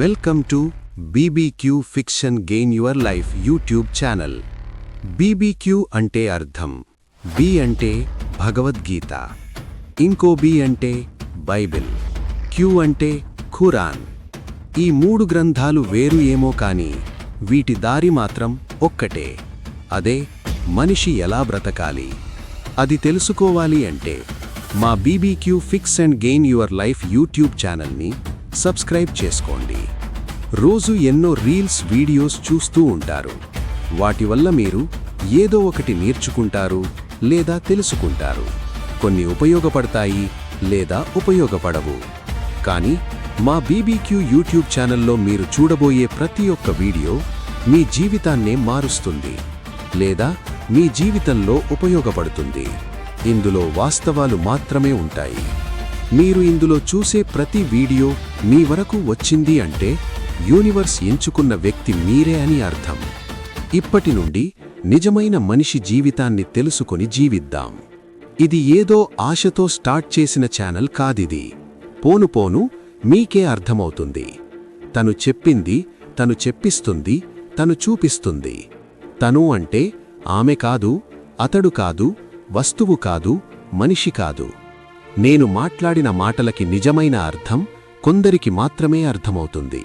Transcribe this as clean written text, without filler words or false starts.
Welcome to BBQ fiction gain your life YouTube channel. BBQ అంటే అర్థం. B అంటే భగవద్గీత, ఇంకో బి అంటే బైబిల్, క్యూ అంటే ఖురాన్. ఈ మూడు గ్రంథాలు వేరు ఏమో కానీ వీటి దారి మాత్రం ఒక్కటే. అదే మనిషి ఎలా బ్రతకాలి. అది తెలుసుకోవాలి అంటే మా BBQ fix and gain your life YouTube ఛానల్ని సబ్స్క్రైబ్ చేసుకోండి. రోజు ఎన్నో రీల్స్ వీడియోస్ చూస్తూ ఉంటారు. వాటి వల్ల మీరు ఏదో ఒకటి నేర్చుకుంటారు లేదా తెలుసుకుంటారు. కొన్ని ఉపయోగపడతాయి లేదా ఉపయోగపడవు. కానీ మా బీబీక్యూ యూట్యూబ్ ఛానల్లో మీరు చూడబోయే ప్రతి ఒక్క వీడియో మీ జీవితాన్నే మారుస్తుంది లేదా మీ జీవితంలో ఉపయోగపడుతుంది. ఇందులో వాస్తవాలు మాత్రమే ఉంటాయి. మీరు ఇందులో చూసే ప్రతి వీడియో మీ వరకు వచ్చింది అంటే యూనివర్స్ ఎంచుకున్న వ్యక్తి మీరే అని అర్థం. ఇప్పటి నుండి నిజమైన మనిషి జీవితాన్ని తెలుసుకొని జీవిద్దాం. ఇది ఏదో ఆశతో స్టార్ట్ చేసిన ఛానల్ కాదిది. పోను పోను మీకే అర్థమవుతుంది. తను చెప్పింది తను చెప్పిస్తుంది, తను చూపిస్తుంది. తను అంటే ఆమె కాదు, అతడు కాదు, వస్తువు కాదు, మనిషి కాదు. నేను మాట్లాడిన మాటలకి నిజమైన అర్థం కొందరికి మాత్రమే అర్థమవుతుంది.